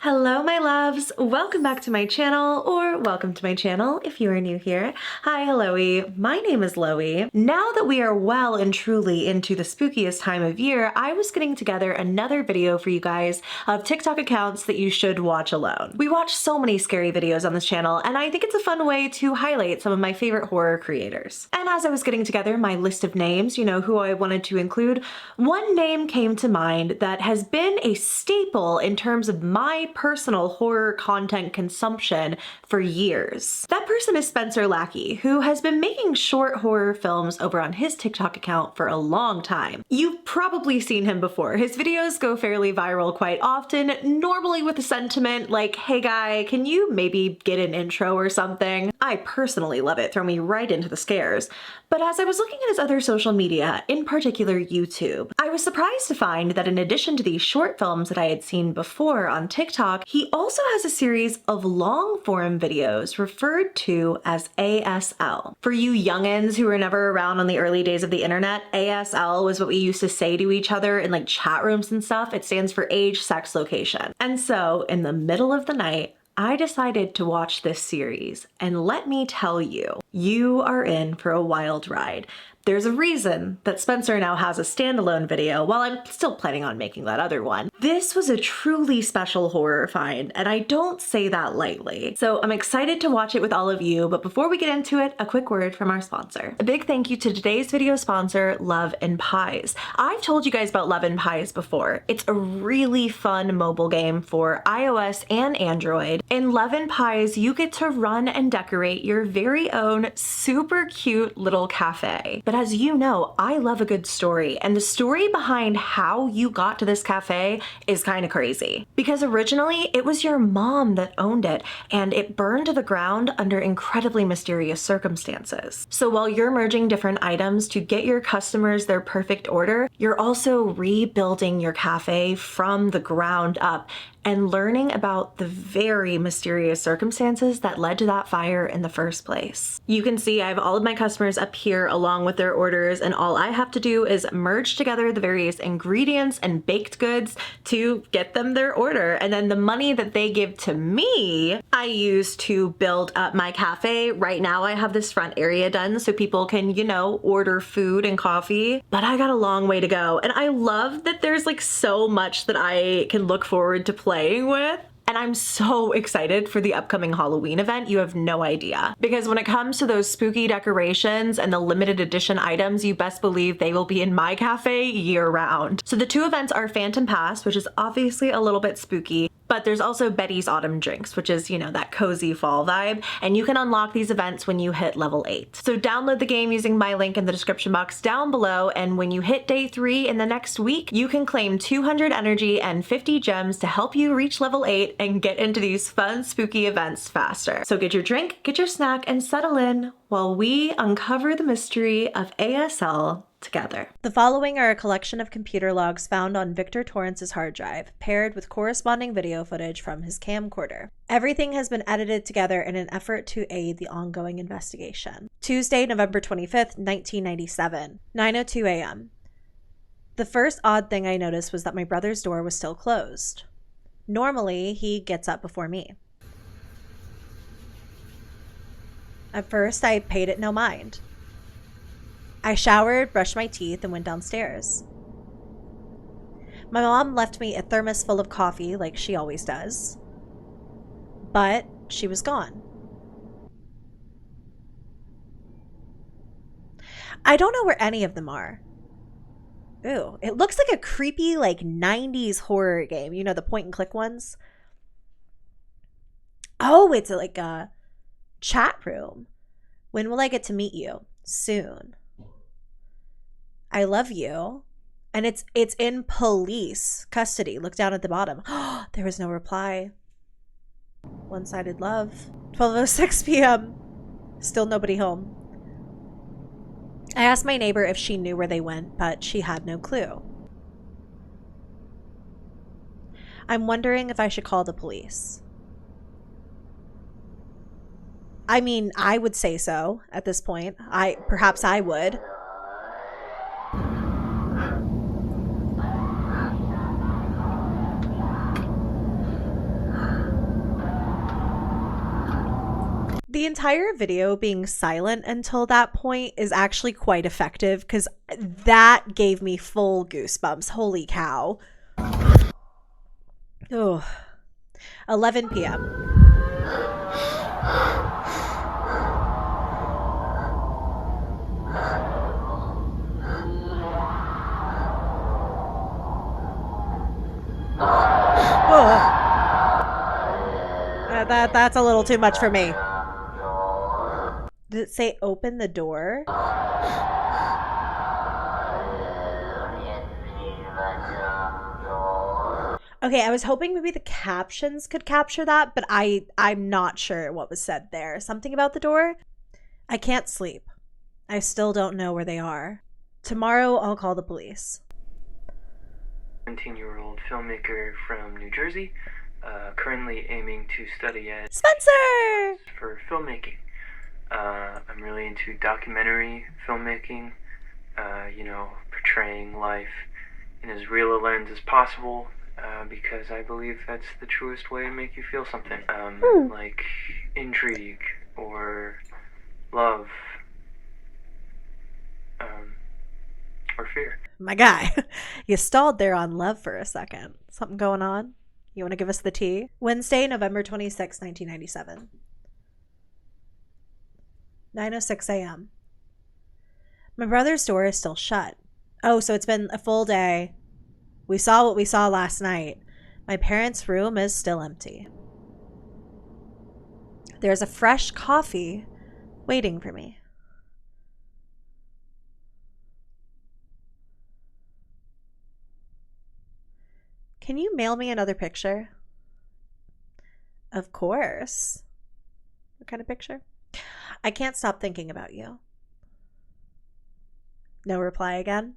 Hello, my loves. Welcome back to my channel, or welcome to my channel if you are new here. Hi, helloey. My name is Loey. Now that we are well and truly into the spookiest time of year, I was getting together another video for you guys of TikTok accounts that you should watch alone. We watch so many scary videos on this channel, and I think it's a fun way to highlight some of my favorite horror creators. And as I was getting together my list of names, you know, who I wanted to include, one name came to mind that has been a staple in terms of my personal horror content consumption for years. That person is Spencer Lackey, who has been making short horror films over on his TikTok account for a long time. You've probably seen him before. His videos go fairly viral quite often, normally with a sentiment like, hey guy, can you maybe get an intro or something? I personally love it, throw me right into the scares. But as I was looking at his other social media, in particular YouTube, I was surprised to find that in addition to these short films that I had seen before on TikTok, he also has a series of long-form videos referred to as ASL. For you youngins who were never around on the early days of the internet, ASL was what we used to say to each other in like chat rooms and stuff. It stands for age, sex, location. And so in the middle of the night, I decided to watch this series, and let me tell you, you are in for a wild ride. There's a reason that Spencer now has a standalone video while I'm still planning on making that other one. This was a truly special horror find, and I don't say that lightly. So I'm excited to watch it with all of you, but before we get into it, a quick word from our sponsor. A big thank you to today's video sponsor, Love and Pies. I've told you guys about Love and Pies before. It's a really fun mobile game for iOS and Android. In Love and Pies, you get to run and decorate your very own super cute little cafe. But as you know, I love a good story, and the story behind how you got to this cafe is kind of crazy. Because originally, it was your mom that owned it, and it burned to the ground under incredibly mysterious circumstances. So while you're merging different items to get your customers their perfect order, you're also rebuilding your cafe from the ground up and learning about the very mysterious circumstances that led to that fire in the first place. You can see I have all of my customers up here along with their orders, and all I have to do is merge together the various ingredients and baked goods to get them their order. And then the money that they give to me, I use to build up my cafe. Right now I have this front area done so people can, you know, order food and coffee, but I got a long way to go. And I love that there's like so much that I can look forward to playing with. And I'm so excited for the upcoming Halloween event, you have no idea. Because when it comes to those spooky decorations and the limited edition items, you best believe they will be in my cafe year round. So the two events are Phantom Pass, which is obviously a little bit spooky, but there's also Betty's Autumn Drinks, which is, you know, that cozy fall vibe. And you can unlock these events when you hit level 8. So download the game using my link in the description box down below. And when you hit day 3 in the next week, you can claim 200 energy and 50 gems to help you reach level 8 and get into these fun, spooky events faster. So get your drink, get your snack, and settle in while we uncover the mystery of ASL together. The following are a collection of computer logs found on Victor Torrance's hard drive, paired with corresponding video footage from his camcorder. Everything has been edited together in an effort to aid the ongoing investigation. Tuesday, November 25th, 1997, 9:02 a.m. The first odd thing I noticed was that my brother's door was still closed. Normally, he gets up before me. At first, I paid it no mind. I showered, brushed my teeth, and went downstairs. My mom left me a thermos full of coffee like she always does, but she was gone. I don't know where any of them are. Ooh, it looks like a creepy like 90s horror game. You know, the point and click ones? Oh, it's like a chat room. When will I get to meet you? Soon. I love you. And it's in police custody. Look down at the bottom. There was no reply. One-sided love. 12:06 p.m. Still nobody home. I asked my neighbor if she knew where they went, but she had no clue. I'm wondering if I should call the police. I mean, I would say so at this point. Perhaps I would. The entire video being silent until that point is actually quite effective because that gave me full goosebumps. Holy cow. Oh, 11 p.m. Oh. That's a little too much for me. Did it say open the door? Okay, I was hoping maybe the captions could capture that, but I'm not sure what was said there. Something about the door? I can't sleep. I still don't know where they are. Tomorrow I'll call the police. 17-year-old filmmaker from New Jersey, currently aiming to study at Spencer! For filmmaking. I'm really into documentary filmmaking, portraying life in as real a lens as possible, because I believe that's the truest way to make you feel something, like intrigue or love, or fear. My guy, you stalled there on love for a second. Something going on? You want to give us the tea? Wednesday, November 26, 1997. 9:06 a.m. My brother's door is still shut. Oh, so it's been a full day. We saw what we saw last night. My parents' room is still empty. There's a fresh coffee waiting for me. Can you mail me another picture? Of course. What kind of picture? I can't stop thinking about you. No reply again?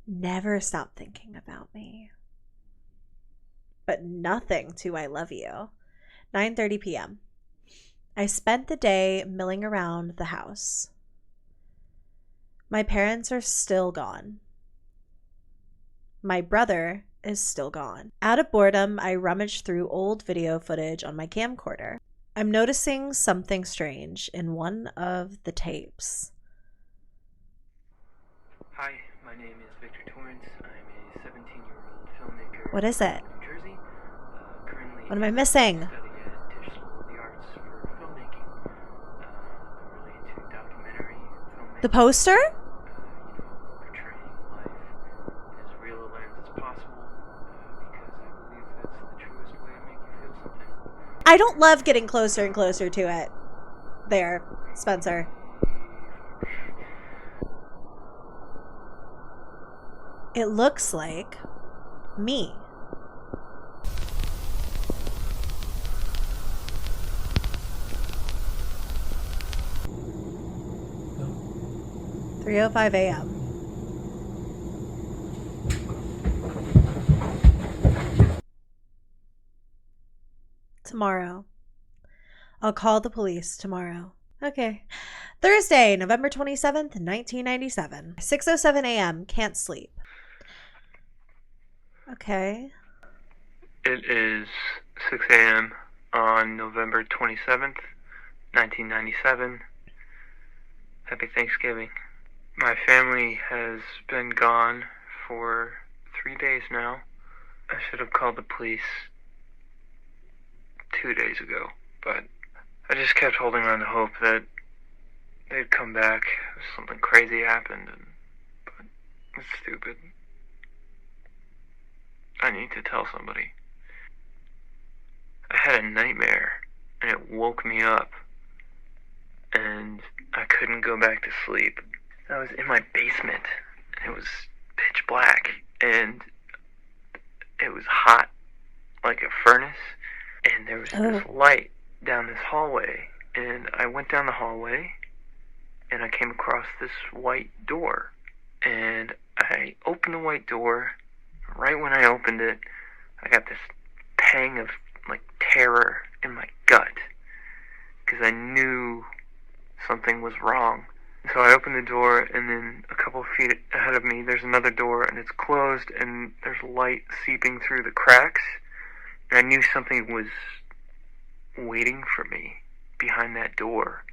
Never stop thinking about me. But nothing to I love you. 9:30 p.m. I spent the day milling around the house. My parents are still gone. My brother is still gone. Out of boredom, I rummaged through old video footage on my camcorder. I'm noticing something strange in one of the tapes. Hi, my name is Victor Torrance. I'm a 17-year-old filmmaker. What is it? From New Jersey. Currently What am I missing? study at Tisch School of the Arts for filmmaking. I'm really into documentary filmmaking. The poster? Portraying life in as real a lens as possible, because I believe that's the truest way to make you feel something. I don't love getting closer and closer to it. There, Spencer. It looks like me. No. 3:05 a.m. Tomorrow. I'll call the police tomorrow. Okay. Thursday, November 27th, 1997. 6:07 a.m. Can't sleep. Okay. It is 6 a.m. on November 27th, 1997. Happy Thanksgiving. My family has been gone for 3 days now. I should have called the police 2 days ago, but I just kept holding on to hope that they'd come back if something crazy happened, but it's stupid. I need to tell somebody. I had a nightmare, and it woke me up, and I couldn't go back to sleep. I was in my basement, and it was pitch black, and it was hot, like a furnace, and there was this light down this hallway, and I went down the hallway, and I came across this white door, and I opened the white door. Right when I opened it, I got this pang of, terror in my gut, because I knew something was wrong. So I opened the door, and then a couple of feet ahead of me, there's another door, and it's closed, and there's light seeping through the cracks, and I knew something was waiting for me behind that door.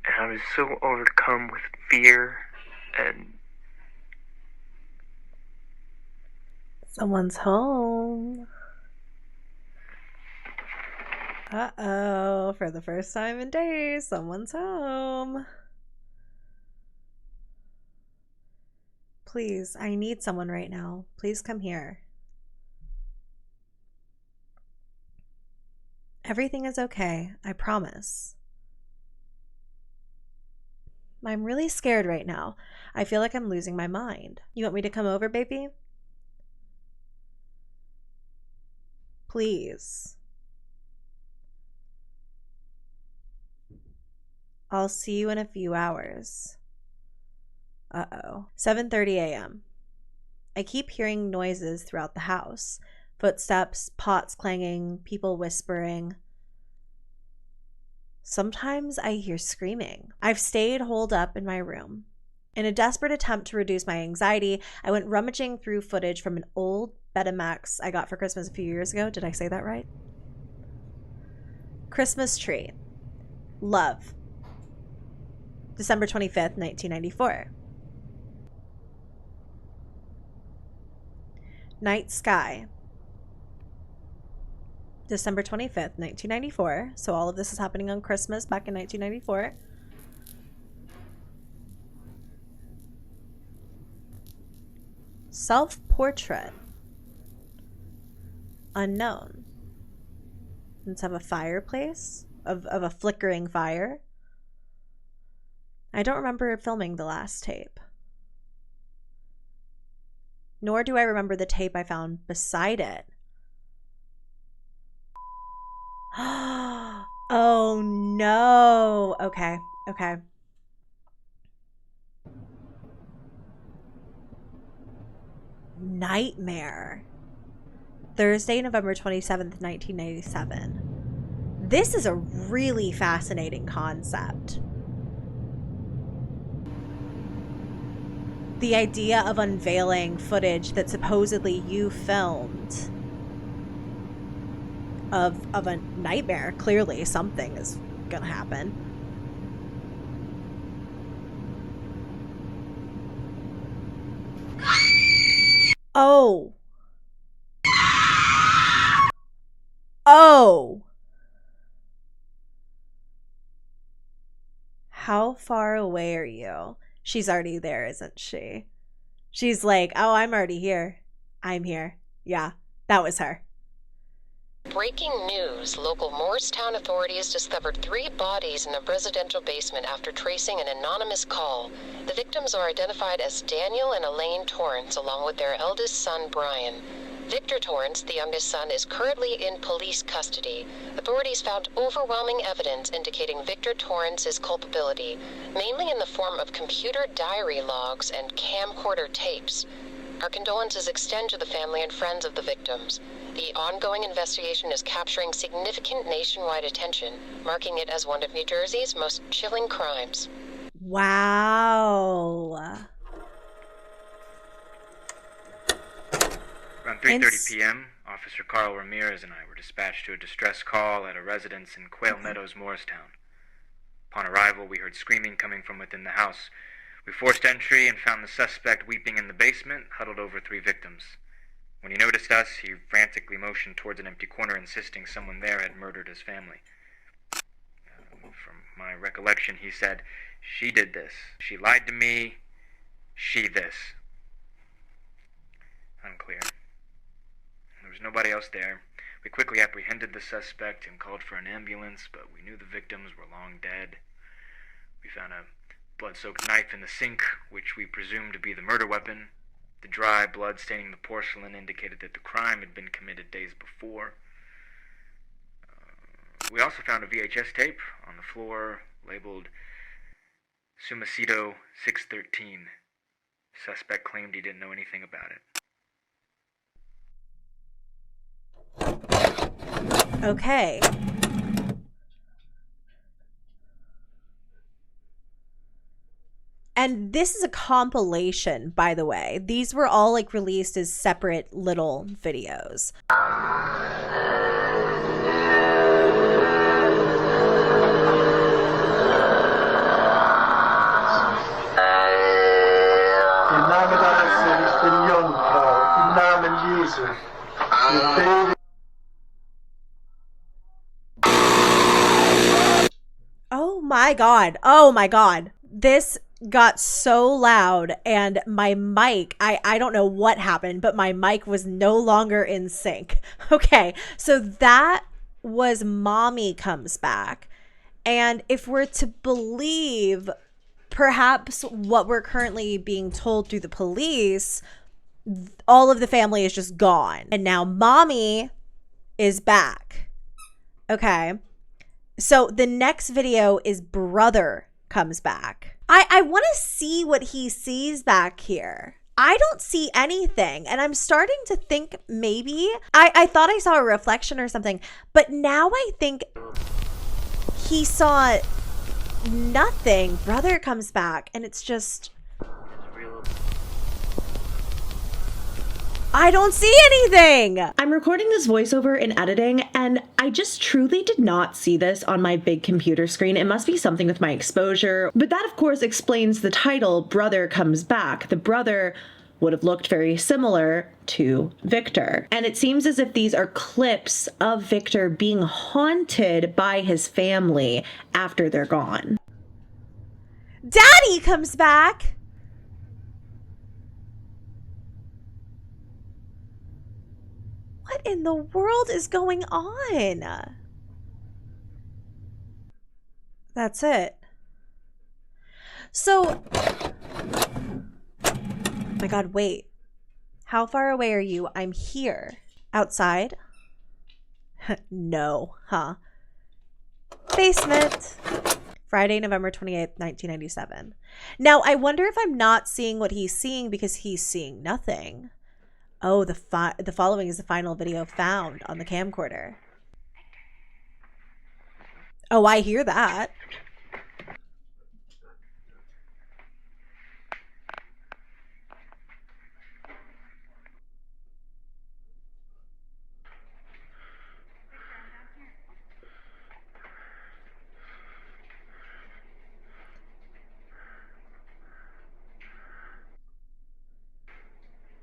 And I was so overcome with fear and... Someone's home. Uh-oh, for the first time in days, someone's home. Please, I need someone right now. Please come here. Everything is okay, I promise. I'm really scared right now. I feel like I'm losing my mind. You want me to come over, baby? Please. I'll see you in a few hours. Uh-oh. 7:30 a.m. I keep hearing noises throughout the house. Footsteps, pots clanging, people whispering. Sometimes I hear screaming. I've stayed holed up in my room. In a desperate attempt to reduce my anxiety, I went rummaging through footage from an old Betamax I got for Christmas a few years ago. Did I say that right? Christmas tree. Love. December 25th, 1994. Night sky. December 25th, 1994. So all of this is happening on Christmas back in 1994. Self-portrait. Unknown. Let's have a fireplace of a flickering fire. I don't remember filming the last tape. Nor do I remember the tape I found beside it. Oh no. Okay. Nightmare. Thursday, November 27th, 1997. This is a really fascinating concept. The idea of unveiling footage that supposedly you filmed of a nightmare. Clearly something is gonna happen. Oh. How far away are you? She's already there, isn't she? She's like, oh, I'm already here. I'm here. Yeah, that was her. Breaking news. Local Morristown authorities discovered 3 bodies in a residential basement after tracing an anonymous call. The victims are identified as Daniel and Elaine Torrance, along with their eldest son, Brian. Victor Torrance, the youngest son, is currently in police custody. Authorities found overwhelming evidence indicating Victor Torrance's culpability, mainly in the form of computer diary logs and camcorder tapes. Our condolences extend to the family and friends of the victims. The ongoing investigation is capturing significant nationwide attention, marking it as one of New Jersey's most chilling crimes. Wow. Around 3:30 p.m., Officer Carl Ramirez and I were dispatched to a distress call at a residence in Quail Meadows, Morristown. Upon arrival, we heard screaming coming from within the house. We forced entry and found the suspect weeping in the basement, huddled over 3 victims. When he noticed us, he frantically motioned towards an empty corner, insisting someone there had murdered his family. From my recollection, he said, "She did this. She lied to me. She this." Unclear. There was nobody else there. We quickly apprehended the suspect and called for an ambulance, but we knew the victims were long dead. We found a blood-soaked knife in the sink, which we presumed to be the murder weapon. The dry blood staining the porcelain indicated that the crime had been committed days before. We also found a VHS tape on the floor labeled Sumacito 613. Suspect claimed he didn't know anything about it. Okay. And this is a compilation, by the way. These were all like released as separate little videos. my God. Oh my God. This got so loud and my mic, I don't know what happened, but my mic was no longer in sync. Okay, so that was Mommy Comes Back. And if we're to believe perhaps what we're currently being told through the police, all of the family is just gone. And now Mommy is back. Okay. So the next video is Brother Comes Back. I want to see what he sees back here. I don't see anything. And I'm starting to think maybe I thought I saw a reflection or something, but now I think he saw nothing. Brother Comes Back, and it's just, I don't see anything. I'm recording this voiceover in editing, and I just truly did not see this on my big computer screen. It must be something with my exposure. But that, of course, explains the title, Brother Comes Back. The brother would have looked very similar to Victor. And it seems as if these are clips of Victor being haunted by his family after they're gone. Daddy comes back. What in the world is going on? That's it. So, my God, wait. How far away are you? I'm here. Outside? No, huh? Basement. Friday, November 28th, 1997. Now, I wonder if I'm not seeing what he's seeing because he's seeing nothing. Oh, the following is the final video found on the camcorder. Oh, I hear that.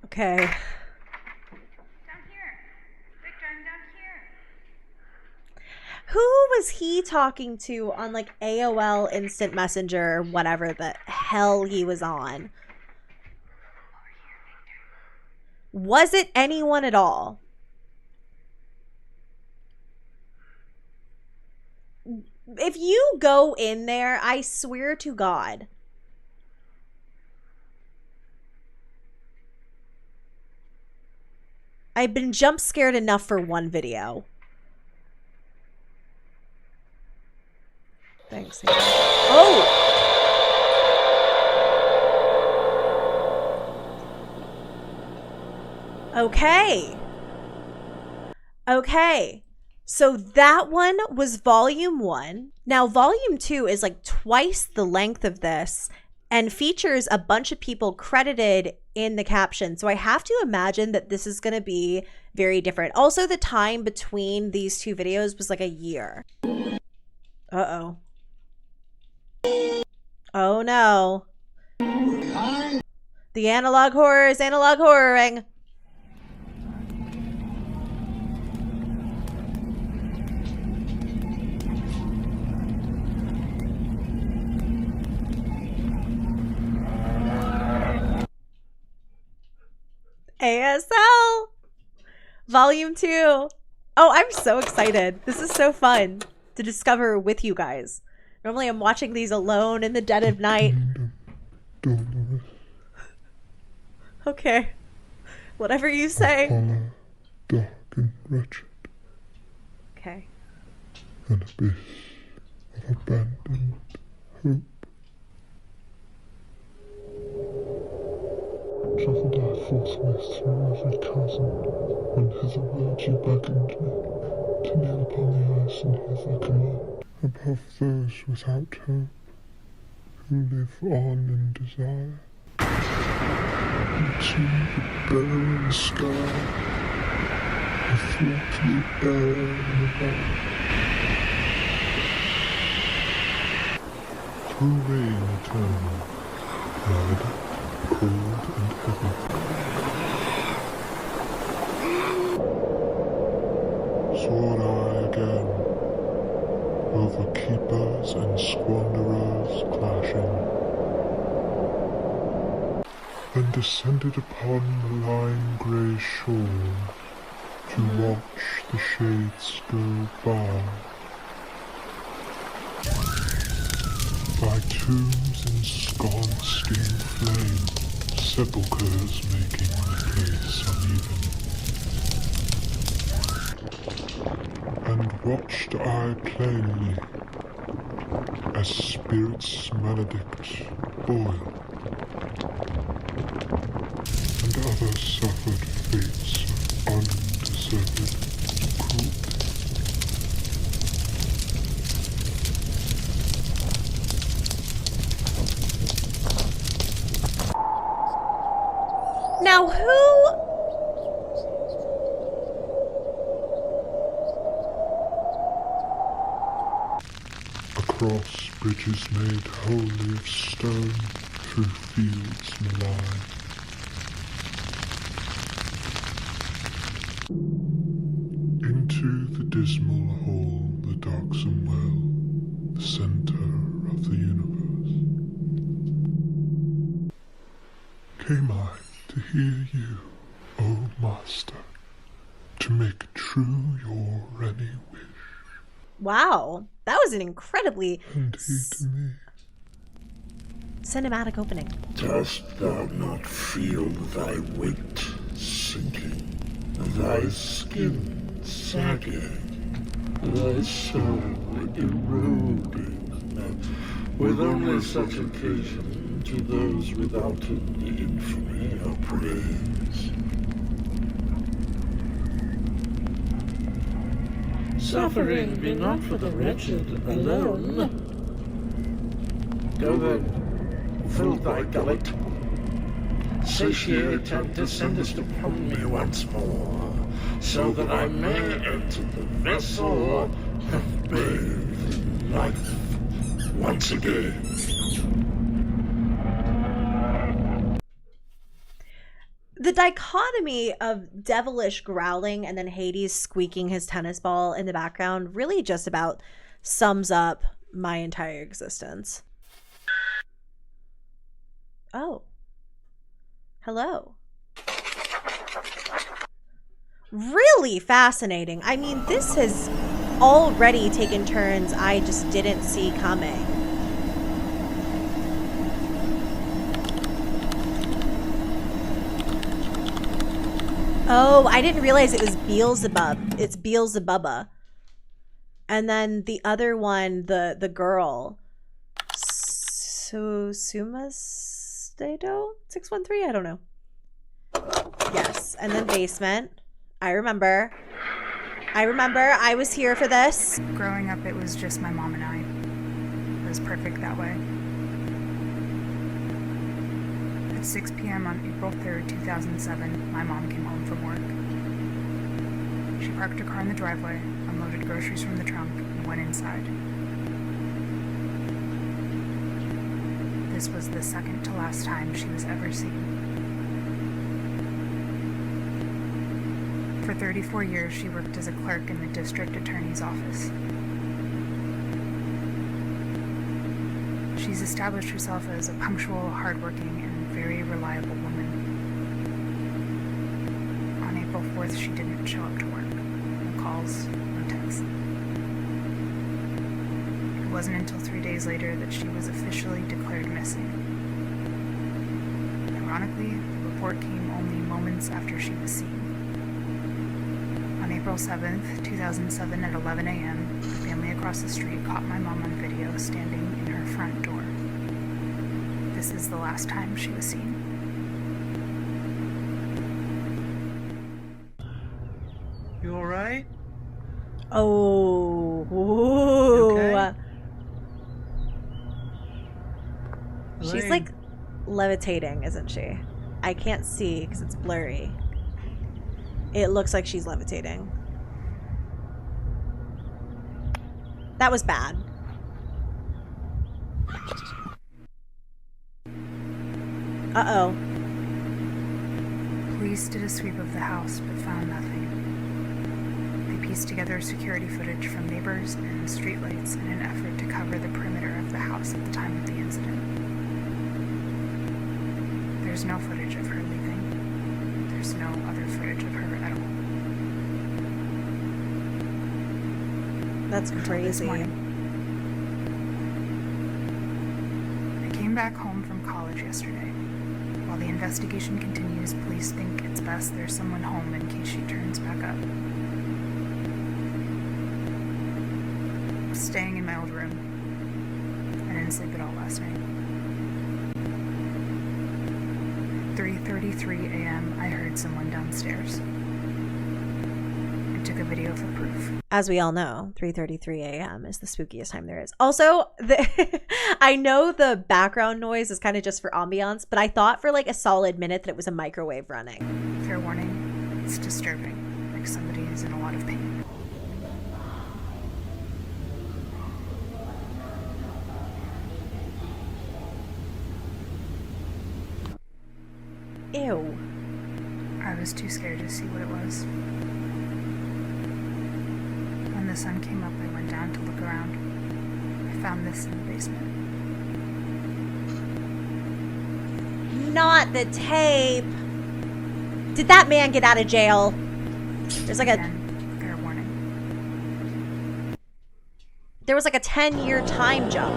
Okay. Who was he talking to on like AOL Instant Messenger or whatever the hell he was on? Was it anyone at all? If you go in there, I swear to God. I've been jump scared enough for one video. Thanks. Oh! Okay. Okay. So that one was volume 1. Now volume 2 is like twice the length of this and features a bunch of people credited in the caption. So I have to imagine that this is going to be very different. Also, the time between these two videos was like a year. Uh-oh. Oh no. The analog horror is analog horroring. ASL Volume 2. Oh, I'm so excited. This is so fun to discover with you guys. Normally I'm watching these alone in the dead of night. Okay. Whatever you say. Hollow, dark and wretched. Okay. An abyss of abandoned hope. Travelled I forthwith through every chasm, when hitherward you beckoned me, to kneel upon the ice and hear thy command. Above those without hope, who live on in desire, into the barren sky, a floaty air and above. Through rain eternal, red, cold and heavy. Soared I again, over keepers and squanderers clashing, then descended upon the lime grey shore to watch the shades go by. By tombs ensconced in flame, sepulchres making the place uneven. And watched I plainly, as spirits maledict boiled, and others suffered fates of undeserved cruelty. Now, who? Across bridges made wholly of stone, through fields malign, into the dismal hall, the darksome well, the centre of the universe, came I to hear you, O Master, to make true your any wish. Wow, that was an incredibly And he to me, cinematic opening. dost thou not feel thy weight sinking, thy skin sagging, thy soul eroding, with only such occasion to those without the infamy of praise? Suffering be not for the wretched alone. Go then, fill thy gullet. Satiate and descendest upon me once more, so that I may enter the vessel and bathe in life once again. The dichotomy of devilish growling and then Hades squeaking his tennis ball in the background really just about sums up my entire existence. Oh. Hello. Really fascinating. I mean, this has already taken turns I just didn't see coming. Oh, I didn't realize it was Beelzebub. It's Beelzebubba. And then the other one, the girl. Sumastedo? 613? I don't know. Yes. And then basement. I remember. I was here for this. Growing up, it was just my mom and I. It was perfect that way. At 6 p.m. on April 3rd, 2007, my mom came home from work. She parked her car in the driveway, unloaded groceries from the trunk, and went inside. This was the second to last time she was ever seen. For 34 years, she worked as a clerk in the district attorney's office. She's established herself as a punctual, hardworking, and very reliable woman. On April 4th, she didn't show up to work. No calls, no texts. It wasn't until 3 days later that she was officially declared missing. Ironically, the report came only moments after she was seen. On April 7th, 2007 at 11 a.m., the family across the street caught my mom on video standing in her front door. This is the last time she was seen. You alright? Oh. You okay? She's Elaine. like levitating, isn't she? I can't see because it's blurry. It looks like she's levitating. That was bad. Uh-oh. Police did a sweep of the house but found nothing. They pieced together security footage from neighbors and streetlights in an effort to cover the perimeter of the house at the time of the incident. There's no footage of her leaving. There's no other footage of her at all. That's Until crazy. this morning. I came back home from college yesterday. While the investigation continues, police think it's best there's someone home in case she turns back up. Staying in my old room. I didn't sleep at all last night. 3:33 a.m. I heard someone downstairs. I took a video for proof. As we all know, 3:33 a.m. is the spookiest time there is. Also, I know the background noise is kind of just for ambiance, but I thought for like a solid minute that it was a microwave running. Fair warning, it's disturbing, like somebody is in a lot of pain. Ew. I was too scared to see what it was. When the sun came up, I went down to look around. I found this in the basement. Not the tape. Did that man get out of jail? There's like Again, fair warning. there was like a 10-year time jump.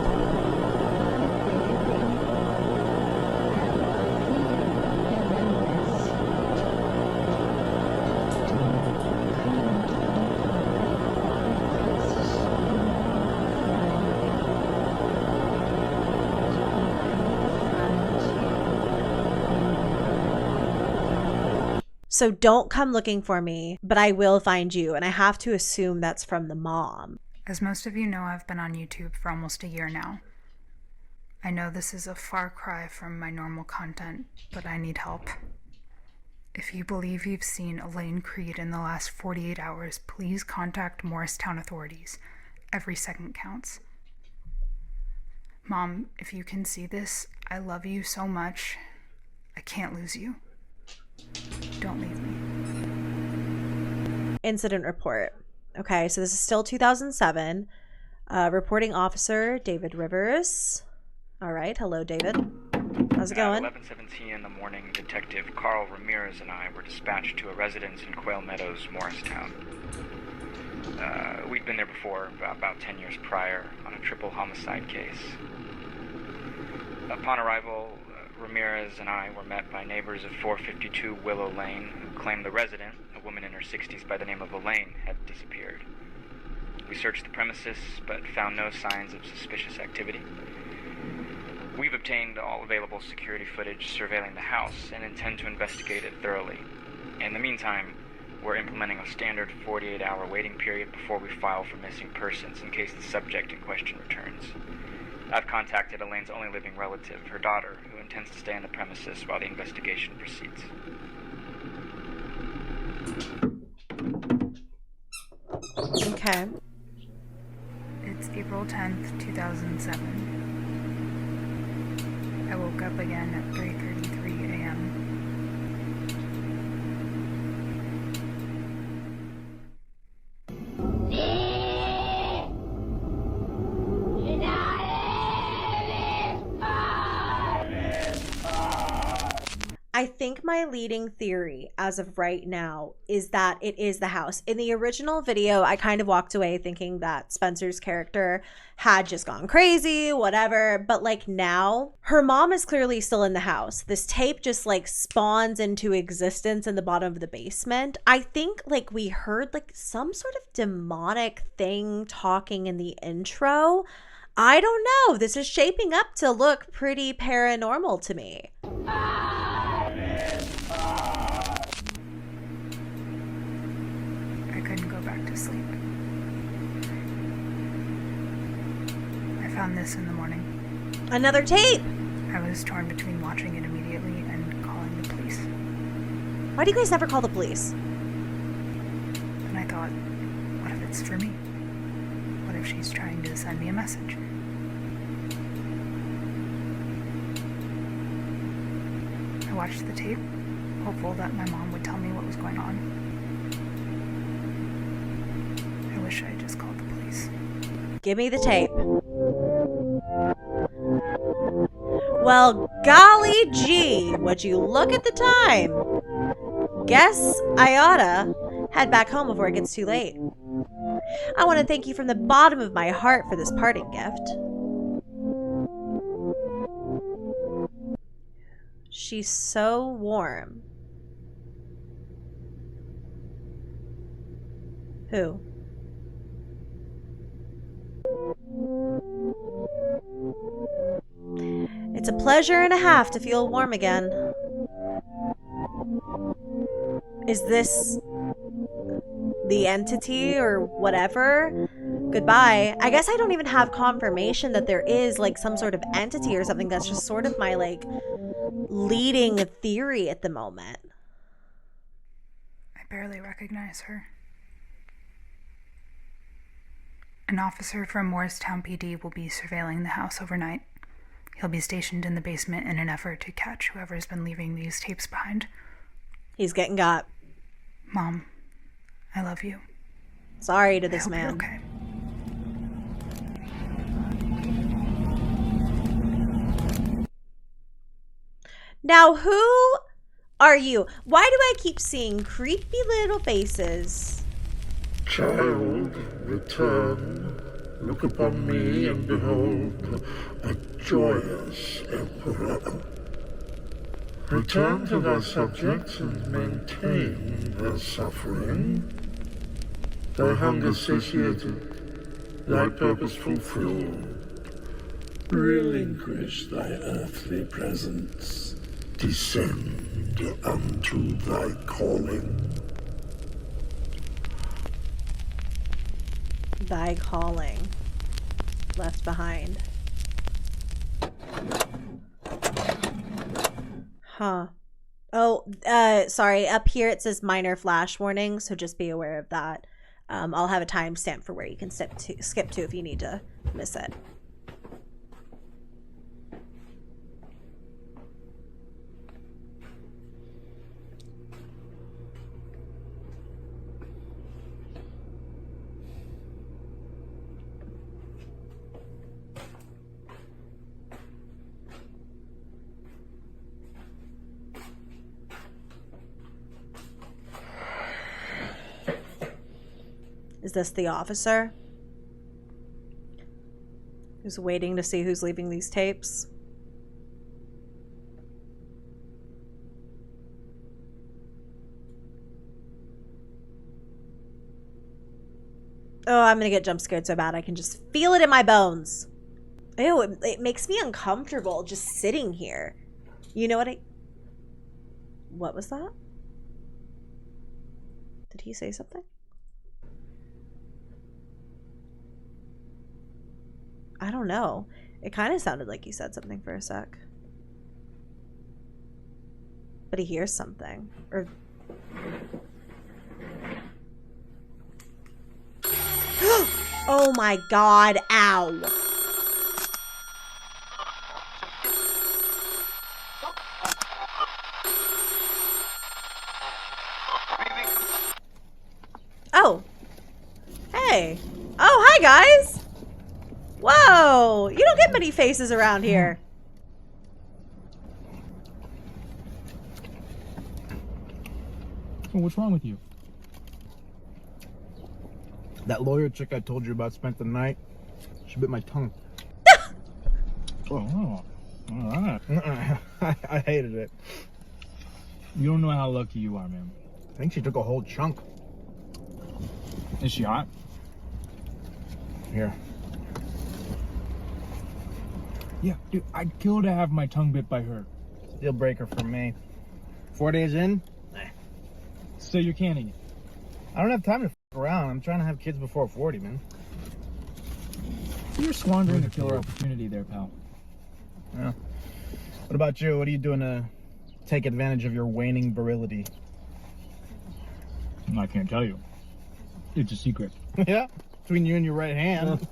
So don't come looking for me, but I will find you, and I have to assume that's from the mom. As most of you know, I've been on YouTube for almost a year now. I know this is a far cry from my normal content, but I need help. If you believe you've seen Elaine Creed in the last 48 hours, please contact Morristown authorities. Every second counts. Mom, if you can see this, I love you so much. I can't lose you. Don't leave me. Incident report. Okay, so this is still 2007. Reporting officer, David Rivers. All right, hello, David. How's it going? At 11:17 in the morning, Detective Carl Ramirez and I were dispatched to a residence in Quail Meadows, Morristown. We'd been there before, about 10 years prior, on a triple homicide case. Upon arrival, Ramirez and I were met by neighbors of 452 Willow Lane who claimed the resident, a woman in her 60s by the name of Elaine, had disappeared. We searched the premises but found no signs of suspicious activity. We've obtained all available security footage surveilling the house and intend to investigate it thoroughly. In the meantime, we're implementing a standard 48-hour waiting period before we file for missing persons in case the subject in question returns. I've contacted Elaine's only living relative, her daughter, who intends to stay on the premises while the investigation proceeds. Okay. It's April 10th, 2007. I woke up again at 3:33 a.m. I think my leading theory as of right now is that it is the house. In the original video, I kind of walked away thinking that Spencer's character had just gone crazy, whatever. But like now, her mom is clearly still in the house. This tape just like spawns into existence in the bottom of the basement. I think like we heard like some sort of demonic thing talking in the intro. I don't know. This is shaping up to look pretty paranormal to me. I couldn't go back to sleep. I found this in the morning. Another tape. I was torn between watching it immediately and calling the police. Why do you guys never call the police? And I thought, what if it's for me? What if she's trying to send me a message? I watched the tape, hopeful that my mom would tell me what was going on. wish I had just called the police. Give me the tape. Well, golly gee, would you look at the time? Guess I oughta head back home before it gets too late. I want to thank you from the bottom of my heart for this parting gift. She's so warm. Who? It's a pleasure and a half to feel warm again. Is this the entity or whatever? Goodbye. I guess I don't even have confirmation that there is like some sort of entity or something. That's just sort of my like leading theory at the moment. I barely recognize her. An officer from Morristown PD will be surveilling the house overnight. He'll be stationed in the basement in an effort to catch whoever's been leaving these tapes behind. He's getting got. Mom, I love you. Sorry to this I hope man. you're okay. Now, who are you? Why do I keep seeing creepy little faces? Child, return. Look upon me and behold a joyous emperor. Return to thy subjects and maintain their suffering. Thy hunger satiated, thy purpose fulfilled. Relinquish thy earthly presence. Descend unto thy calling. Thy calling. Left behind. Huh. Oh, sorry. Up here it says minor flash warning, so just be aware of that. I'll have a timestamp for where you can skip to if you need to miss it. Is this the officer who's waiting to see who's leaving these tapes? Oh, I'm gonna get jump scared so bad I can just feel it in my bones. Ew, it makes me uncomfortable just sitting here. You know what What was that? Did he say something? I don't know. It kind of sounded like he said something for a sec. But he hears something. Or... Oh my god, ow. Oh. Hey. Oh, hi guys. Whoa! You don't get many faces around here. Well, what's wrong with you? That lawyer chick I told you about spent the night. She bit my tongue. Oh, all right. I hated it. You don't know how lucky you are, man. I think she took a whole chunk. Is she hot? Here. Yeah, dude, I'd kill to have my tongue bit by her. Deal breaker for me. 4 days in? So you're canning it? I don't have time to f around. I'm trying to have kids before 40, man. You're squandering a killer opportunity there, pal. Yeah. What about you? What are you doing to take advantage of your waning virility? I can't tell you. It's a secret. Yeah? Between you and your right hand.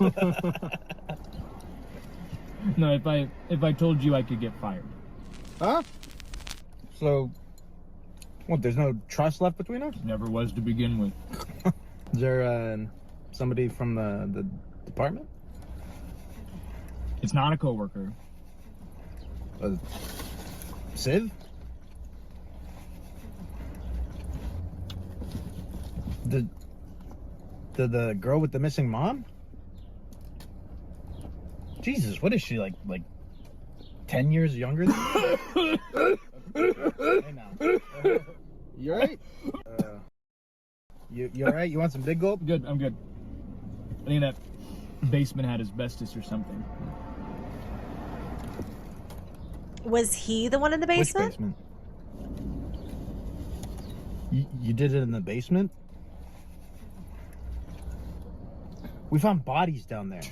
No, if I told you, I could get fired. Huh? So, what, there's no trust left between us? Never was to begin with. Is there Somebody from the department? It's not a coworker. Civ? The girl with the missing mom? Jesus, what is she, like 10 years younger than you? Hey now. You alright? You alright? You want some big gulp? Good, I'm good. I think that basement had asbestos or something. Was he the one in the basement? Which basement? You did it in the basement? We found bodies down there.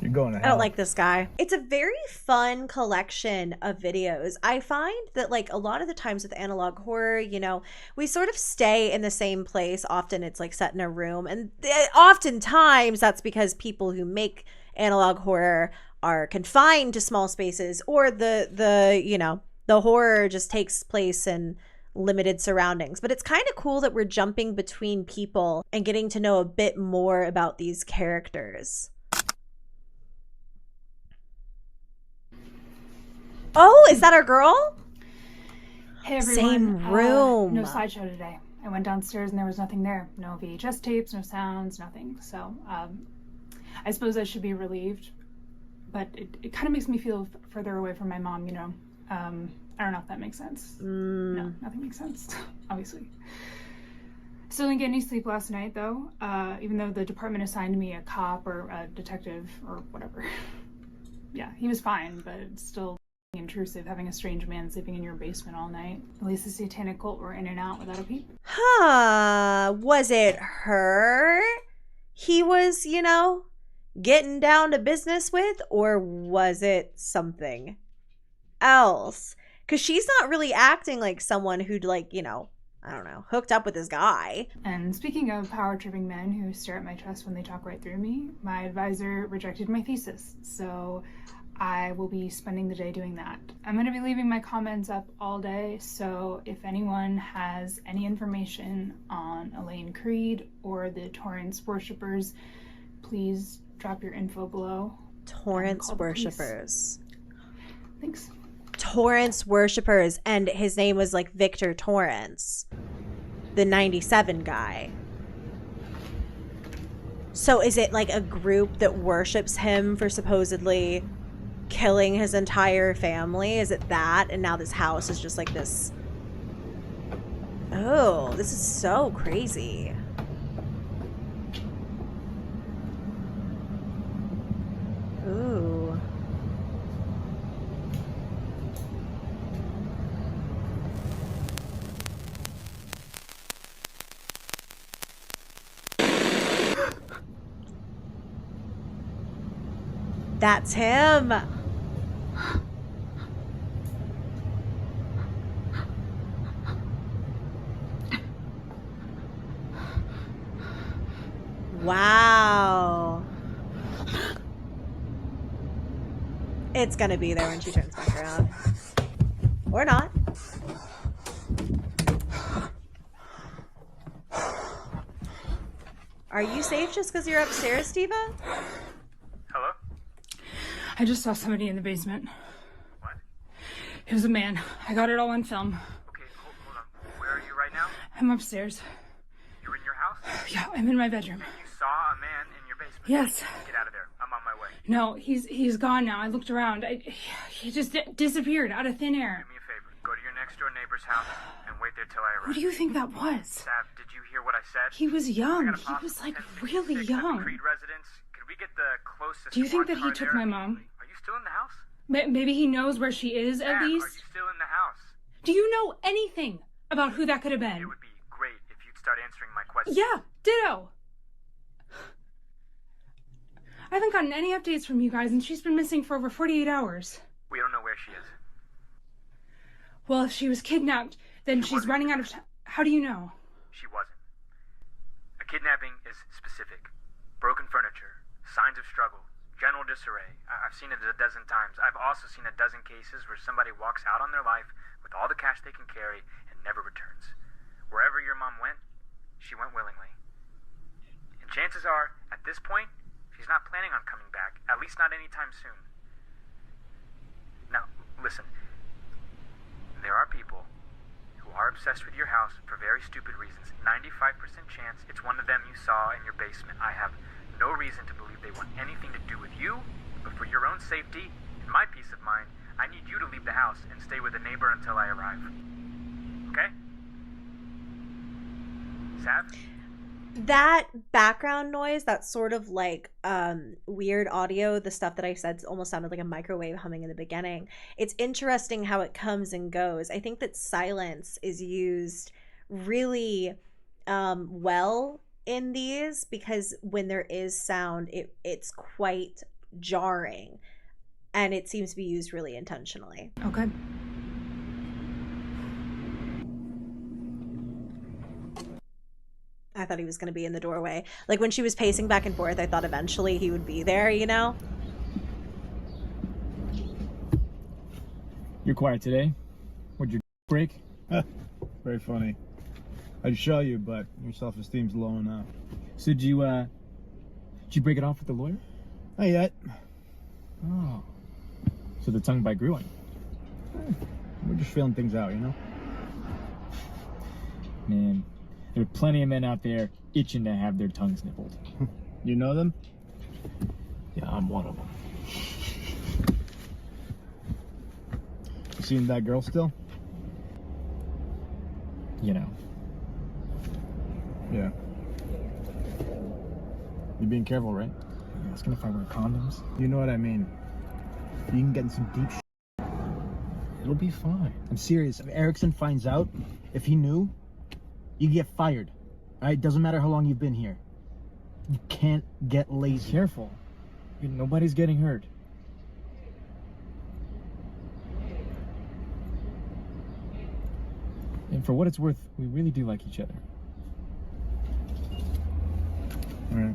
You're going to hell. I don't like this guy. It's a very fun collection of videos. I find that like a lot of the times with analog horror, you know, we sort of stay in the same place. Often it's like set in a room. And oftentimes that's because people who make analog horror are confined to small spaces, or the you know, the horror just takes place in limited surroundings. But it's kind of cool that we're jumping between people and getting to know a bit more about these characters. Oh, is that our girl? Hey everyone. Same room. No slideshow today. I went downstairs and there was nothing there. No VHS tapes, no sounds, nothing. So I suppose I should be relieved, but it kind of makes me feel further away from my mom, you know. I don't know if that makes sense. No, nothing makes sense, obviously. Still didn't get any sleep last night though, even though the department assigned me a cop or a detective or whatever. Yeah, he was fine, but it's still intrusive having a strange man sleeping in your basement all night. At least the satanic cult were in and out without a peep. Huh, was it her he was, you know, getting down to business with, or was it something else? Because she's not really acting like someone who'd, like, you know, I don't know, hooked up with this guy. And speaking of power-tripping men who stare at my chest when they talk right through me, my advisor rejected my thesis, so I will be spending the day doing that. I'm going to be leaving my comments up all day, so if anyone has any information on Elaine Creed or the Torrance worshippers, please drop your info below. Torrance worshippers. Thanks. Torrance worshippers, and his name was like Victor Torrance, the 97 guy. So is it like a group that worships him for supposedly killing his entire family? Is it that? And now this house is just like this. Oh, this is so crazy. Ooh. That's him. Wow. It's gonna be there when she turns back around. Or not. Are you safe just because you're upstairs, Steva? Hello? I just saw somebody in the basement. What? It was a man. I got it all on film. Okay, hold on. Where are you right now? I'm upstairs. You're in your house? Yeah, I'm in my bedroom. You saw a man in your basement? Yes. Get out of there. I'm on my way. No, he's gone now. I looked around. He just disappeared out of thin air. Do me a favor. Go to your next door neighbor's house and wait there till I arrive. What do you think that was? Sav, did you hear what I said? He was young. I got a He pop was like at really 56 young. Creed residence. Could we get the closest? Do you think squad that he car took there my mom? immediately? Are you still in the house? Maybe he knows where she is at Sav, least. Are you still in the house? Do you know anything about who that could have been? It would be great if you'd start answering my questions. Yeah, ditto. I haven't gotten any updates from you guys, and she's been missing for over 48 hours. We don't know where she is. Well, if she was kidnapped, then she's running out of time. How do you know? She wasn't. A kidnapping is specific. Broken furniture, signs of struggle, general disarray. I've seen it a dozen times. I've also seen a dozen cases where somebody walks out on their life with all the cash they can carry and never returns. Wherever your mom went, she went willingly. And chances are, at this point, she's not planning on coming back, at least not anytime soon. Now, listen. There are people who are obsessed with your house for very stupid reasons. 95% chance it's one of them you saw in your basement. I have no reason to believe they want anything to do with you, but for your own safety and my peace of mind, I need you to leave the house and stay with a neighbor until I arrive. Okay? Sav? That background noise, that sort of like weird audio, the stuff that I said almost sounded like a microwave humming in the beginning. It's interesting how it comes and goes. I think that silence is used really well in these, because when there is sound, it's quite jarring, and it seems to be used really intentionally. Okay. I thought he was going to be in the doorway. Like when she was pacing back and forth, I thought eventually he would be there, you know? You're quiet today. What'd your break? Very funny. I'd show you, but your self-esteem's low enough. So did you break it off with the lawyer? Not yet. Oh. So the tongue bite grew on you. We're just feeling things out, you know? Man, there are plenty of men out there itching to have their tongues nibbled. You know them? Yeah, I'm one of them. You seeing that girl still? You know. Yeah. You're being careful, right? You're asking if I wear condoms? You know what I mean. You can get in some deep shit. It'll be fine. I'm serious. If Erickson finds out, if he knew, you get fired. All right? Doesn't matter how long you've been here. You can't get lazy. Careful. Nobody's getting hurt. And for what it's worth, we really do like each other. All right.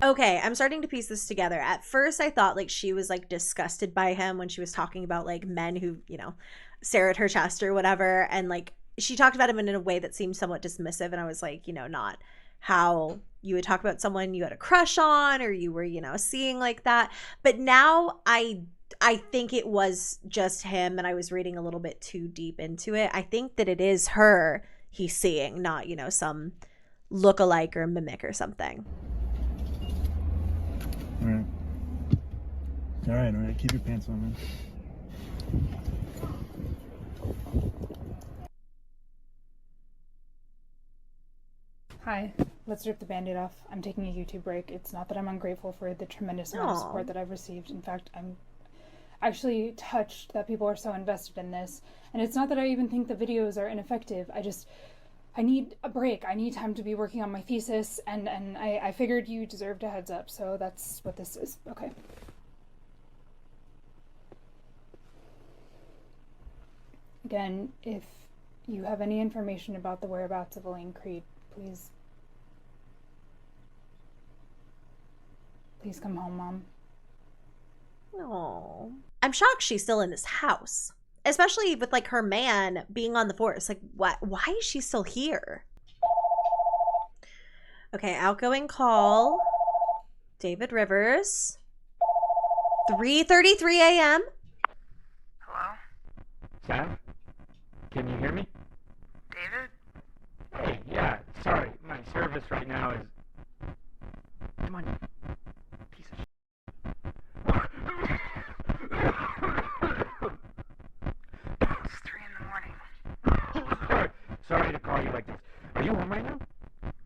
Okay, I'm starting to piece this together. At first I thought like she was like disgusted by him when she was talking about like men who, you know, stare at her chest or whatever, and like she talked about him in a way that seemed somewhat dismissive, and I was like, you know, not how you would talk about someone you had a crush on or you were, you know, seeing like that. But now I think it was just him, and I was reading a little bit too deep into it. I think that it is her he's seeing, not, you know, some look-alike or mimic or something. All right. Keep your pants on, man. Hi, let's rip the Band-Aid off. I'm taking a YouTube break. It's not that I'm ungrateful for the tremendous amount of support that I've received. In fact, I'm actually touched that people are so invested in this. And it's not that I even think the videos are ineffective. I need a break. I need time to be working on my thesis, and I figured you deserved a heads up, so that's what this is. Okay. Again, if you have any information about the whereabouts of Elaine Creed, please come home, Mom. Oh, I'm shocked she's still in this house, especially with like her man being on the force. Like, what? Why is she still here? Okay, outgoing call. David Rivers. 3:33 a.m. Hello? Sam? Can you hear me? David? Hey, yeah, sorry. My service right now is... Come on, you piece of shit. It's 3 in the morning. Sorry to call you like this. Are you home right now?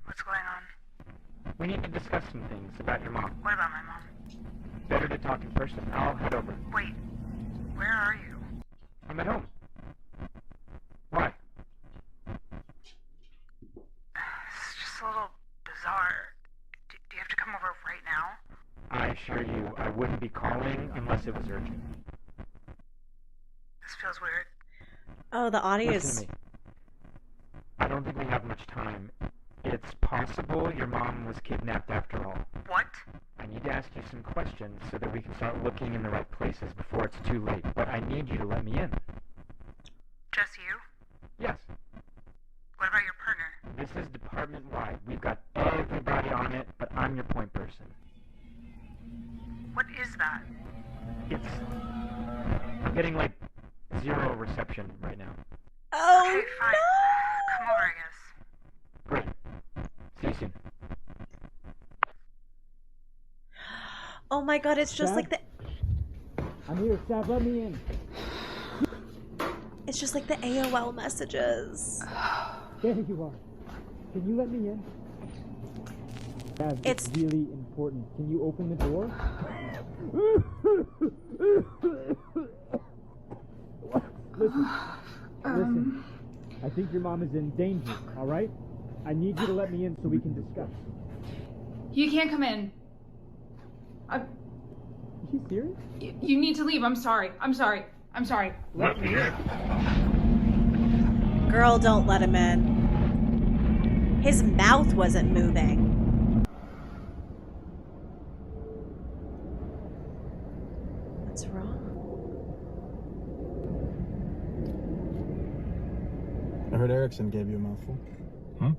What's going on? We need to discuss some things about your mom. What about my mom? Better to talk in person. I'll head over. Wait, where are you? I'm at home. Why? It's just a little bizarre. Do you have to come over right now? I assure you, I wouldn't be calling unless it was urgent. This feels weird. Oh, the audio Listen is... to me. I don't think we have much time. It's possible your mom was kidnapped after all. What? I need to ask you some questions so that we can start looking in the right places before it's too late. But I need you to let me in. Just you? Yes. What about your partner? This is We've got everybody on it, but I'm your point person. What is that? I'm getting like 0 reception right now. Oh, Okay, fine. no! Come over, I guess. Great. See you soon. Oh my god, it's just Dad? like the... I'm here, Sav, let me in. It's just like the AOL messages. There you are. Can you let me in? Sav, it's really important. Can you open the door? Listen. I think your mom is in danger, alright? I need you to let me in so we can discuss. You can't come in. Is she serious? You need to leave. I'm sorry. Let me in. Girl, don't let him in. His mouth wasn't moving. What's wrong? I heard Erickson gave you a mouthful. Huh?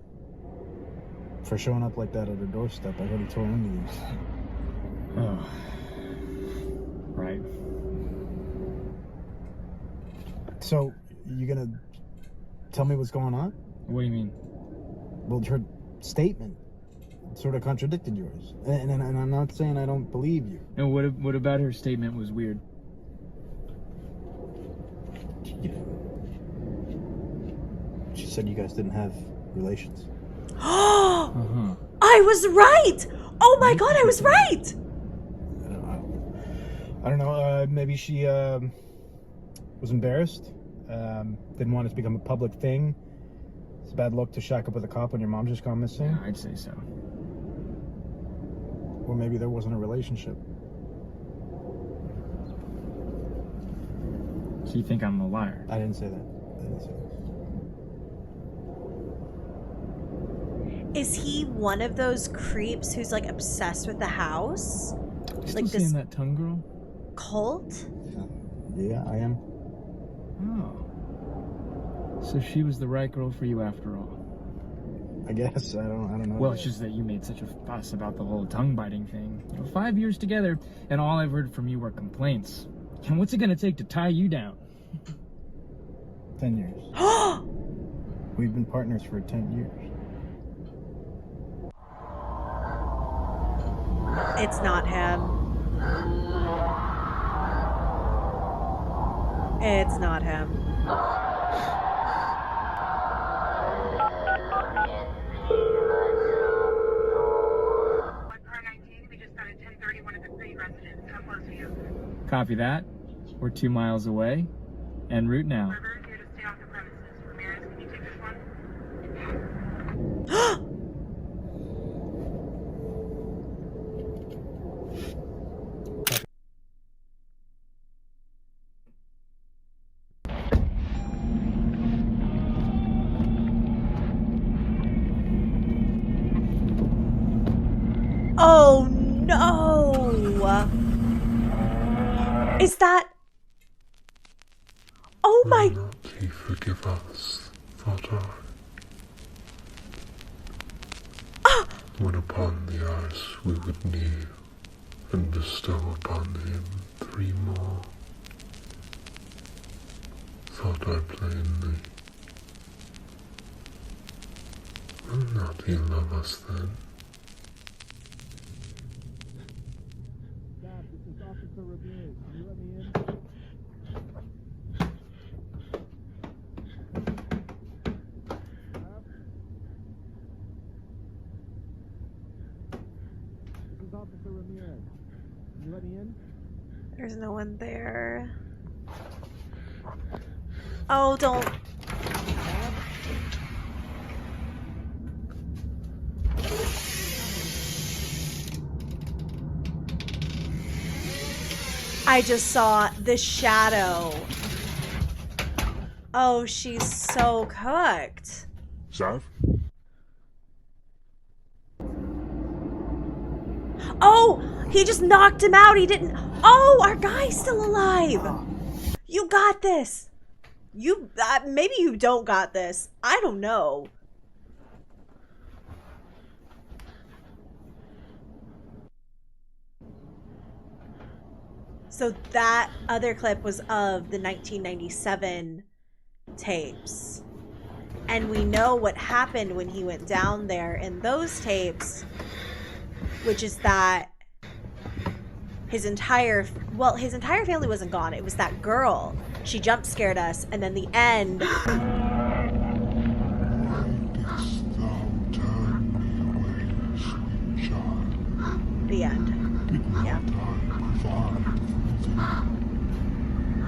For showing up like that at her doorstep, I heard he tore into you. Oh. Right. So, you gonna tell me what's going on? What do you mean? Well, her statement sort of contradicted yours. And I'm not saying I don't believe you. And what about her statement was weird? She said you guys didn't have relations. Oh, I was right! Oh my god, I was right! I don't know, maybe she was embarrassed. Didn't want it to become a public thing. It's a bad look to shack up with a cop when your mom just gone missing. Yeah, I'd say so. Or maybe there wasn't a relationship. So you think I'm a liar? I didn't say that. Is he one of those creeps who's like obsessed with the house? You still Like seeing this that tongue girl? cult? Yeah, I am. Oh. So she was the right girl for you after all. I guess. I don't know. Well, it's just that you made such a fuss about the whole tongue biting thing. 5 years together, and all I've heard from you were complaints. And what's it gonna take to tie you down? 10 years. We've been partners for 10 years. It's not him. It's not him. Copy that. We're 2 miles away. En route now. Oh no! Is that... Oh my... Will not he forgive us, thought I. When upon the ice we would kneel and bestow upon him 3 more, thought I plainly. Will not he love us then? This is Officer Ramirez. Can you let me in? This is Officer Ramirez. Can you let me in? There's no one there. Oh, don't... I just saw the shadow. Oh, she's so cooked. Sav? Oh, he just knocked him out. He didn't. Oh, our guy's still alive. You got this. Maybe you don't got this. I don't know. So that other clip was of the 1997 tapes. And we know what happened when he went down there in those tapes, which is that his entire family wasn't gone. It was that girl. She jump scared us, and then the end. The end. Yeah.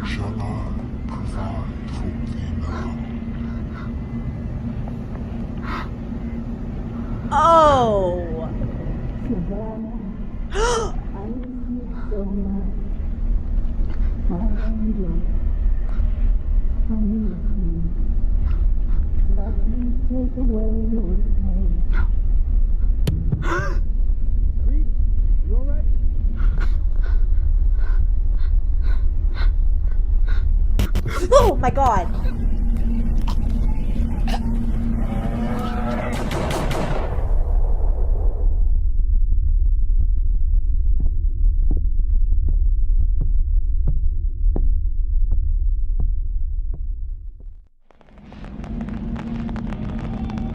Shall I provide for thee now? Oh. Oh my God.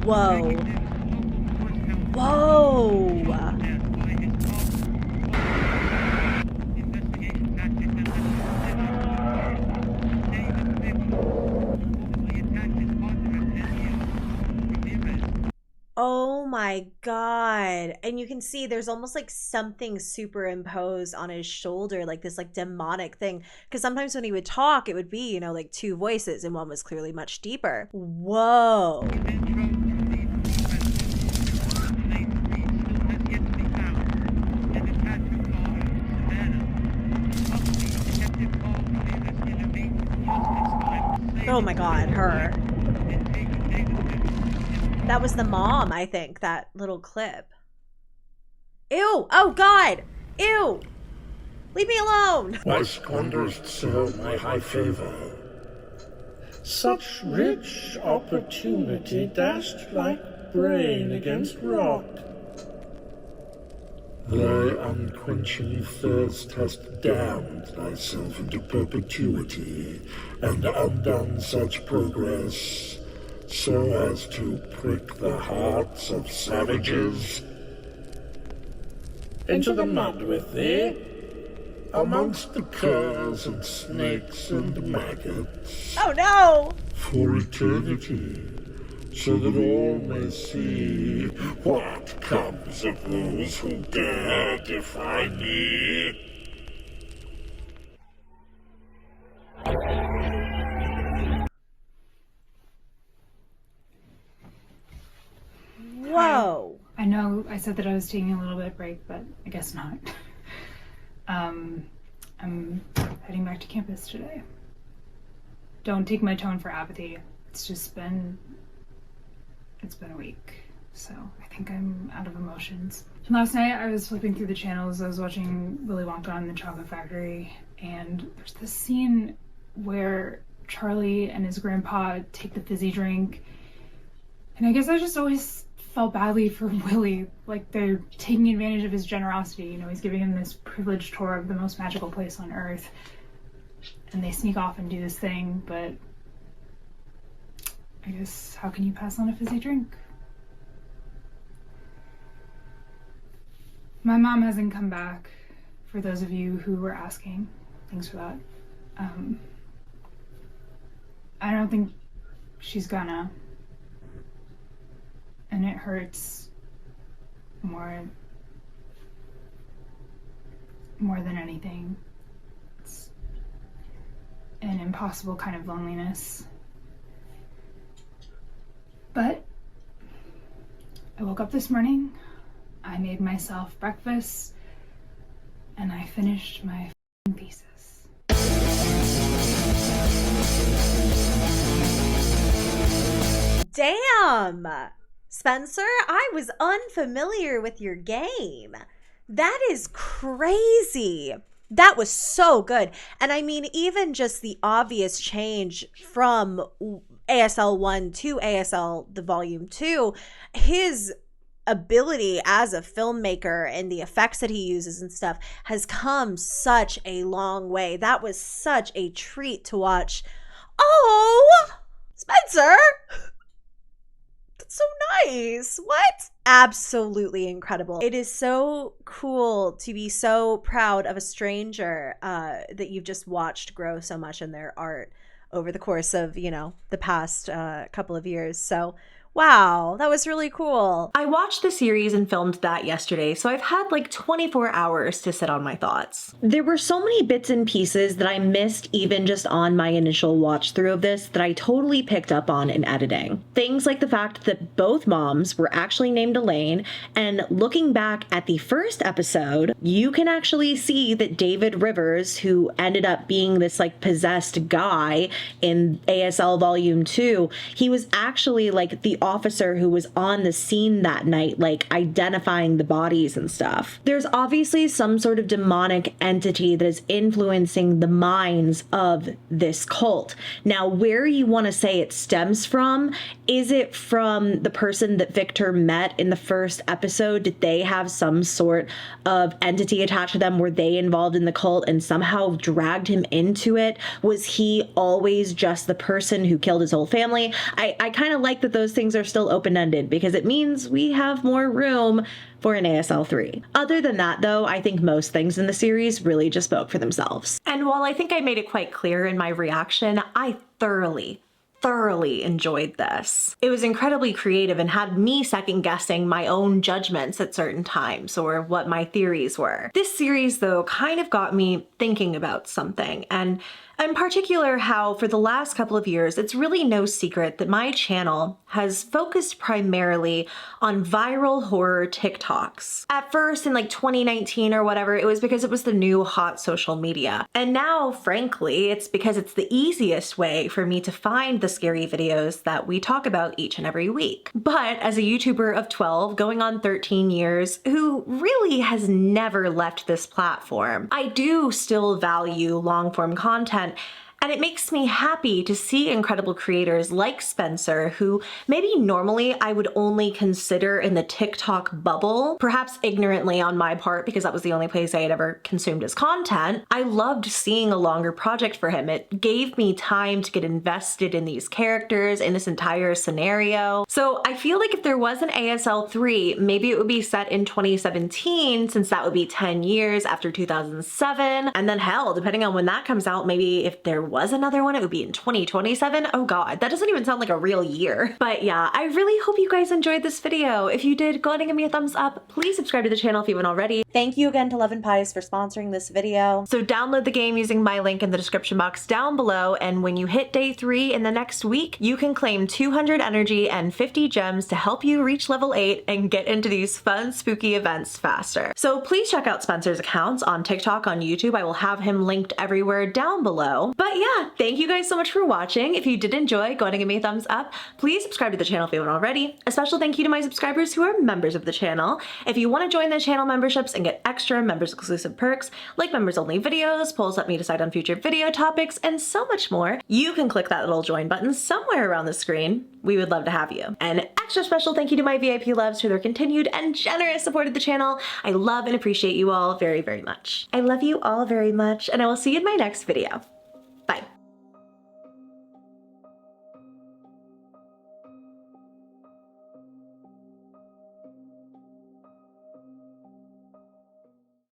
Whoa. Whoa. Oh my God. And you can see there's almost like something superimposed on his shoulder, like this like demonic thing. Because sometimes when he would talk, it would be, you know, like two voices, and one was clearly much deeper. Whoa. Oh my God, her. That was the mom, I think, that little clip. Ew! Oh God! Ew! Leave me alone! Why squanderest so my high favor? Such rich opportunity dashed like brain against rock. Thy unquenching thirst hast damned thyself into perpetuity, and undone such progress, so as to prick the hearts of savages. Into the mud with thee, amongst the curs and snakes and maggots. Oh no! For eternity, so that all may see what comes of those who dare defy me. Whoa! I know I said that I was taking a little bit of break, but I guess not. I'm heading back to campus today. Don't take my tone for apathy. It's been a week, so I think I'm out of emotions. Last night I was flipping through the channels. I was watching Willy Wonka and the Chocolate Factory, and there's this scene where Charlie and his grandpa take the fizzy drink, and I guess I just always felt badly for Willy. Like, they're taking advantage of his generosity. You know, he's giving him this privileged tour of the most magical place on earth, and they sneak off and do this thing, but I guess, how can you pass on a fizzy drink? My mom hasn't come back, for those of you who were asking. Thanks for that. I don't think she's gonna. And it hurts more than anything. It's an impossible kind of loneliness. But I woke up this morning, I made myself breakfast, and I finished my thesis. Damn! Spencer, I was unfamiliar with your game. That is crazy. That was so good. And I mean, even just the obvious change from ASL 1 to ASL the volume 2, his ability as a filmmaker and the effects that he uses and stuff has come such a long way. That was such a treat to watch. Oh, Spencer! That's so nice. What? Absolutely incredible. It is so cool to be so proud of a stranger that you've just watched grow so much in their art over the course of, you know, the past couple of years. So wow, that was really cool. I watched the series and filmed that yesterday, so I've had like 24 hours to sit on my thoughts. There were so many bits and pieces that I missed even just on my initial watch through of this that I totally picked up on in editing. Things like the fact that both moms were actually named Elaine, and looking back at the first episode, you can actually see that David Rivers, who ended up being this like possessed guy in ASL Volume 2, he was actually like the officer who was on the scene that night, like identifying the bodies and stuff. There's obviously some sort of demonic entity that is influencing the minds of this cult. Now, where you want to say it stems from, is it from the person that Victor met in the first episode? Did they have some sort of entity attached to them? Were they involved in the cult and somehow dragged him into it? Was he always just the person who killed his whole family? I kind of like that those things are still open-ended because it means we have more room for an ASL 3. Other than that, though, I think most things in the series really just spoke for themselves. And while I think I made it quite clear in my reaction, I thoroughly enjoyed this. It was incredibly creative and had me second guessing my own judgments at certain times or what my theories were. This series, though, kind of got me thinking about something, and in particular how for the last couple of years, it's really no secret that my channel has focused primarily on viral horror TikToks. At first in like 2019 or whatever, it was because it was the new hot social media. And now, frankly, it's because it's the easiest way for me to find the scary videos that we talk about each and every week. But as a YouTuber of 12, going on 13 years, who really has never left this platform, I do still value long-form content. And it makes me happy to see incredible creators like Spencer, who maybe normally I would only consider in the TikTok bubble, perhaps ignorantly on my part because that was the only place I had ever consumed his content. I loved seeing a longer project for him. It gave me time to get invested in these characters, in this entire scenario. So I feel like if there was an ASL 3, maybe it would be set in 2017, since that would be 10 years after 2007. And then hell, depending on when that comes out, maybe if there was another one, it would be in 2027. Oh god, that doesn't even sound like a real year. But yeah, I really hope you guys enjoyed this video. If you did, go ahead and give me a thumbs up. Please subscribe to the channel if you haven't already. Thank you again to Love and Pies for sponsoring this video. So download the game using my link in the description box down below, and when you hit day 3 in the next week, you can claim 200 energy and 50 gems to help you reach level 8 and get into these fun, spooky events faster. So please check out Spencer's accounts on TikTok, on YouTube. I will have him linked everywhere down below. But yeah, thank you guys so much for watching. If you did enjoy, go ahead and give me a thumbs up. Please subscribe to the channel if you haven't already. A special thank you to my subscribers who are members of the channel. If you want to join the channel memberships and get extra members exclusive perks, like members only videos, polls let me decide on future video topics, and so much more, you can click that little join button somewhere around the screen. We would love to have you. An extra special thank you to my VIP loves for their continued and generous support of the channel. I love and appreciate you all very, very much. I love you all very much, and I will see you in my next video.